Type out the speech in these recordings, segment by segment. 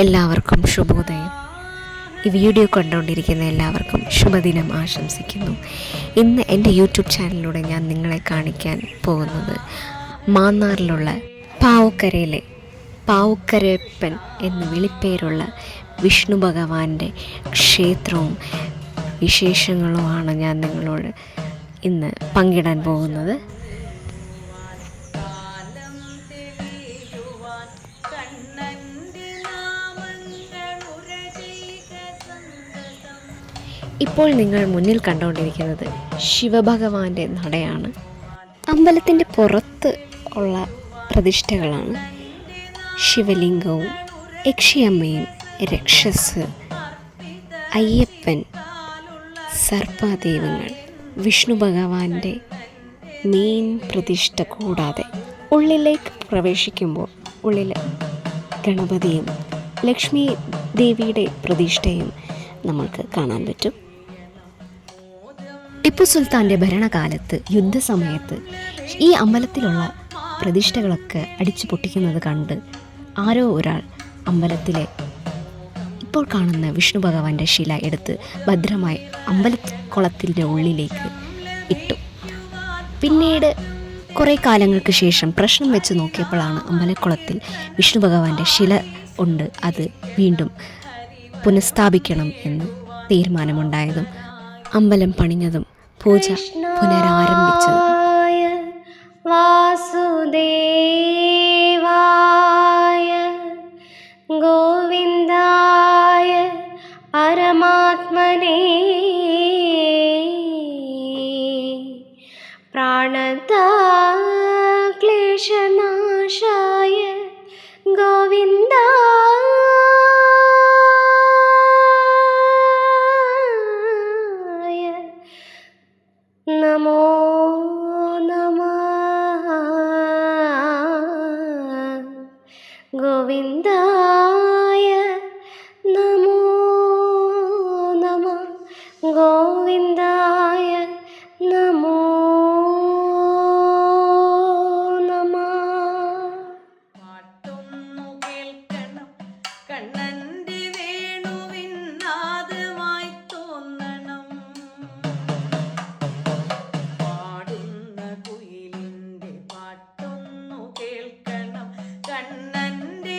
എല്ലാവർക്കും ശുഭോദയം. ഈ വീഡിയോ കണ്ടുകൊണ്ടിരിക്കുന്ന എല്ലാവർക്കും ശുഭദിനം ആശംസിക്കുന്നു. ഇന്ന് എൻ്റെ യൂട്യൂബ് ചാനലിലൂടെ ഞാൻ നിങ്ങളെ കാണിക്കാൻ പോകുന്നത് മാന്നാറിലുള്ള പാവുക്കരയിലെ പാവുക്കരപ്പൻ എന്ന് വിളിപ്പേരുള്ള വിഷ്ണു ഭഗവാന്റെ ക്ഷേത്രവും വിശേഷങ്ങളുമാണ് ഞാൻ നിങ്ങളോട് ഇന്ന് പങ്കിടാൻ പോകുന്നത്. ഇപ്പോൾ നിങ്ങൾ മുന്നിൽ കണ്ടുകൊണ്ടിരിക്കുന്നത് ശിവഭഗവാന്റെ നടയാണ്. അമ്പലത്തിൻ്റെ പുറത്ത് ഉള്ള പ്രതിഷ്ഠകളാണ് ശിവലിംഗവും യക്ഷിയമ്മയും രക്ഷസ്, അയ്യപ്പൻ, സർപ്പദൈവങ്ങൾ, വിഷ്ണു ഭഗവാന്റെ മെയിൻ പ്രതിഷ്ഠ കൂടാതെ ഉള്ളിലേക്ക് പ്രവേശിക്കുമ്പോൾ ഉള്ളിൽ ഗണപതിയും ലക്ഷ്മി ദേവിയുടെ പ്രതിഷ്ഠയും നമ്മൾക്ക് കാണാൻ പറ്റും. ടിപ്പു സുൽത്താൻ്റെ ഭരണകാലത്ത് യുദ്ധസമയത്ത് ഈ അമ്പലത്തിലുള്ള പ്രതിഷ്ഠകളൊക്കെ അടിച്ചു പൊട്ടിക്കുന്നത് കണ്ട് ആരോ ഒരാൾ അമ്പലത്തിലെ ഇപ്പോൾ കാണുന്ന വിഷ്ണു ഭഗവാന്റെ ശില എടുത്ത് ഭദ്രമായി അമ്പലക്കുളത്തിൻ്റെ ഉള്ളിലേക്ക് ഇട്ടു. പിന്നീട് കുറേ കാലങ്ങൾക്ക് ശേഷം പ്രശ്നം വെച്ച് നോക്കിയപ്പോഴാണ് അമ്പലക്കുളത്തിൽ വിഷ്ണു ഭഗവാന്റെ ശില ഉണ്ട്, അത് വീണ്ടും പുനഃസ്ഥാപിക്കണം എന്ന് തീരുമാനമുണ്ടായതും അമ്പലം പണിഞ്ഞതും പൂജ പുനരാരംഭിച്ചതും. വാസുദേവായ ഗോവിന്ദായ പരമാത്മനേ പ്രാണതാ ക്ലേശനാശായ ഗോവിന്ദ നമോ നമഃ ഗോവിന്ദായ നമോ നമഃ ഗോവിന്ദായ നമോ നമഃ. പാട്ടൊന്നു കേൾക്കണം, കണ്ണന്റെ വേണുവിനാദമായി തോന്നണം. പാടുന്ന കുയിലിന്റെ പാട്ടൊന്നു കേൾക്കണം, കണ്ണന്റെ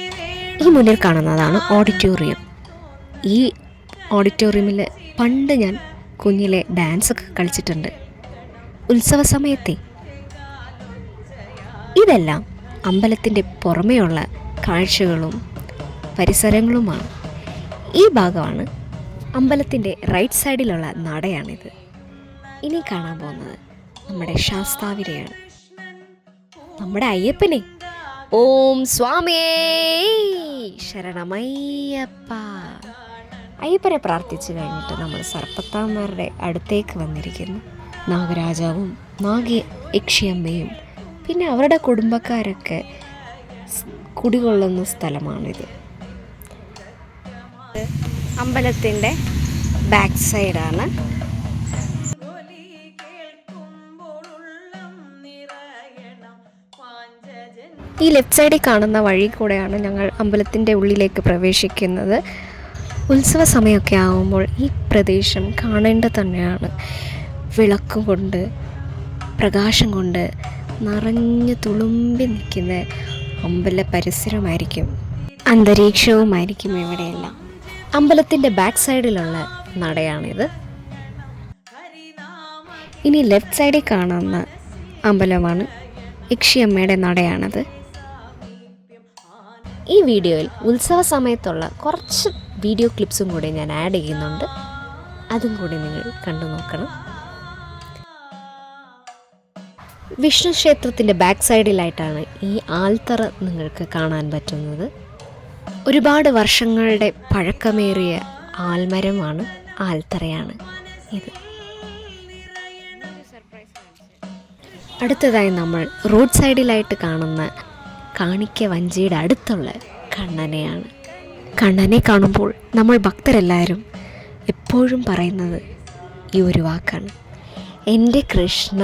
ഈ മുന്നിൽ കാണുന്നതാണ് ഓഡിറ്റോറിയം. ഈ ഓഡിറ്റോറിയമിൽ പണ്ട് ഞാൻ കുഞ്ഞിലെ ഡാൻസൊക്കെ കളിച്ചിട്ടുണ്ട്, ഉത്സവ സമയത്തെ. ഇതെല്ലാം അമ്പലത്തിൻ്റെ പുറമേയുള്ള കാഴ്ചകളും പരിസരങ്ങളുമാണ്. ഈ ഭാഗമാണ് അമ്പലത്തിൻ്റെ റൈറ്റ് സൈഡിലുള്ള നടയാണിത്. ഇനി കാണാൻ പോകുന്നത് നമ്മുടെ ശാസ്താവിനെയാണ്, നമ്മുടെ അയ്യപ്പനെ. ഓം സ്വാമിയേ ശരണമയ്യപ്പ. അയ്യപ്പനെ പ്രാർത്ഥിച്ചു കഴിഞ്ഞിട്ട് നമ്മൾ സർപ്പത്താന്മാരുടെ അടുത്തേക്ക് വന്നിരിക്കുന്നു. നാഗരാജാവും യക്ഷിയമ്മയും പിന്നെ അവരുടെ കുടുംബക്കാരൊക്കെ കുടികൊള്ളുന്ന സ്ഥലമാണിത്. അമ്പലത്തിൻ്റെ ബാക്ക് സൈഡാണ്. ഈ ലെഫ്റ്റ് സൈഡിൽ കാണുന്ന വഴി കൂടെയാണ് ഞങ്ങൾ അമ്പലത്തിൻ്റെ ഉള്ളിലേക്ക് പ്രവേശിക്കുന്നത്. ഉത്സവ സമയമൊക്കെ ആകുമ്പോൾ ഈ പ്രദേശം കാണേണ്ടത് തന്നെയാണ്. വിളക്ക് കൊണ്ട്, പ്രകാശം കൊണ്ട് നിറഞ്ഞു തുളുമ്പി നിൽക്കുന്ന അമ്പല പരിസരമായിരിക്കും, അന്തരീക്ഷവുമായിരിക്കും ഇവിടെയെല്ലാം. അമ്പലത്തിൻ്റെ ബാക്ക് സൈഡിലുള്ള നടയാണിത്. ഇനി ലെഫ്റ്റ് സൈഡിൽ കാണുന്ന അമ്പലമാണ് യക്ഷിയമ്മയുടെ നടയാണത്. ഈ വീഡിയോയിൽ ഉത്സവ സമയത്തുള്ള കുറച്ച് വീഡിയോ ക്ലിപ്സും കൂടി ഞാൻ ആഡ് ചെയ്യുന്നുണ്ട്, അതും കൂടി നിങ്ങൾ കണ്ടു നോക്കണം. വിഷ്ണു ക്ഷേത്രത്തിൻ്റെ ബാക്ക് സൈഡിലായിട്ടാണ് ഈ ആൽത്തറ നിങ്ങൾക്ക് കാണാൻ പറ്റുന്നത്. ഒരുപാട് വർഷങ്ങളുടെ പഴക്കമേറിയ ആൽമരമാണ്, ആൽത്തറയാണ് ഇത്. അടുത്തതായി നമ്മൾ റോഡ് സൈഡിലായിട്ട് കാണുന്ന കാണിക്ക വഞ്ചിയുടെ അടുത്തുള്ള കണ്ണനെയാണ്. കണ്ണനെ കാണുമ്പോൾ നമ്മൾ ഭക്തരെല്ലാവരും എപ്പോഴും പറയുന്നത് ഈ ഒരു വാക്കാണ്, എൻ്റെ കൃഷ്ണ.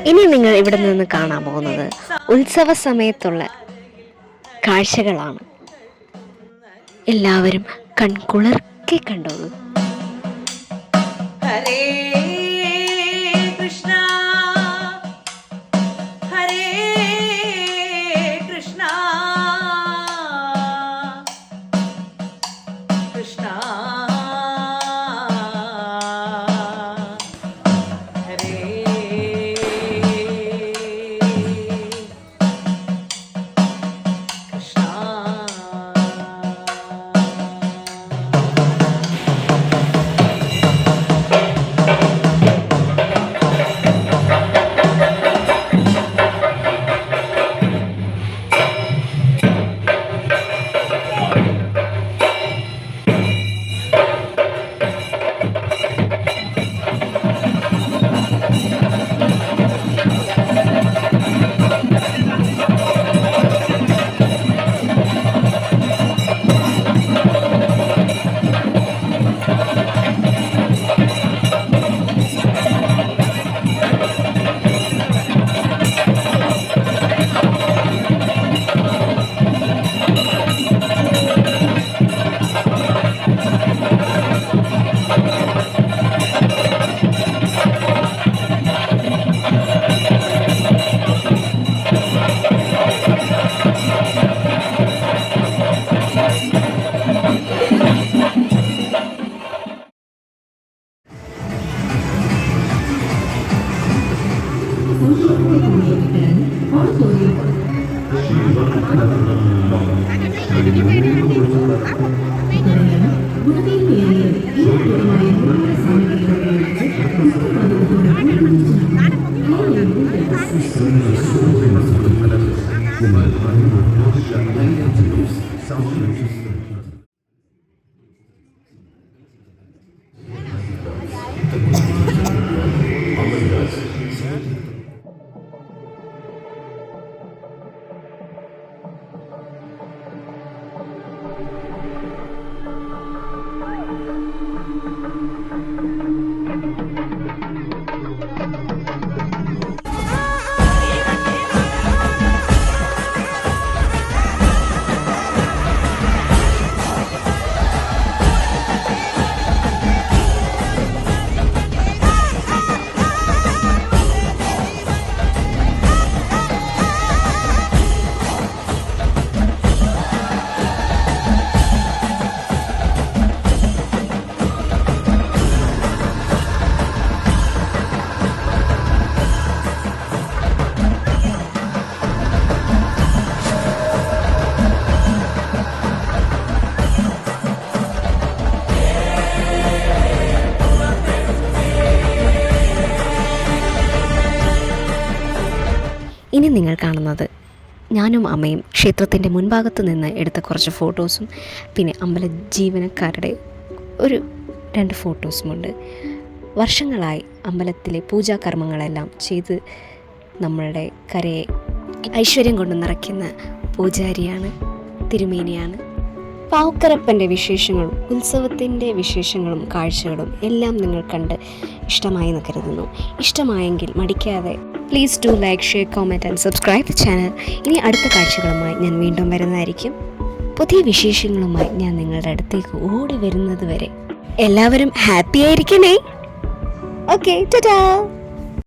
ഇനി നിങ്ങൾ ഇവിടെ നിന്ന് കാണാൻ പോകുന്നത് ഉത്സവ സമയത്തുള്ള കാഴ്ചകളാണ്. എല്ലാവരും കൺകുളിർക്കെ കണ്ടോളൂ. ഹരേ കൃഷ്ണ ഹരേ കൃഷ്ണ കൃഷ്ണ ഹരേ കൃഷ്ണ. ഇനി നിങ്ങൾ കാണുന്നത് ഞാനും അമ്മയും ക്ഷേത്രത്തിൻ്റെ മുൻഭാഗത്ത് നിന്ന് എടുത്ത കുറച്ച് ഫോട്ടോസും പിന്നെ അമ്പല ജീവനക്കാരുടെ ഒരു 2 ഫോട്ടോസുമുണ്ട്. വർഷങ്ങളായി അമ്പലത്തിലെ പൂജാകർമ്മങ്ങളെല്ലാം ചെയ്ത് നമ്മളുടെ കരയെ ഐശ്വര്യം കൊണ്ട് നിറയ്ക്കുന്ന പൂജാരിയാണ്, തിരുമേനിയാണ്. പാവക്കരപ്പൻ്റെ വിശേഷങ്ങളും ഉത്സവത്തിൻ്റെ വിശേഷങ്ങളും കാഴ്ചകളും എല്ലാം നിങ്ങൾ കണ്ട് ഇഷ്ടമായി എന്ന് കരുതുന്നു. ഇഷ്ടമായെങ്കിൽ മടിക്കാതെ please do like, share, comment and subscribe the channel. ഇനി അടുത്ത കാഴ്ചകളുമായി ഞാൻ വീണ്ടും വരുന്നതായിരിക്കും. പുതിയ വിശേഷങ്ങളുമായി ഞാൻ നിങ്ങളുടെ അടുത്തേക്ക് ഓടി വരുന്നത് വരെ എല്ലാവരും ഹാപ്പി ആയിരിക്കണേ. ഓക്കെ, ടാറ്റാ.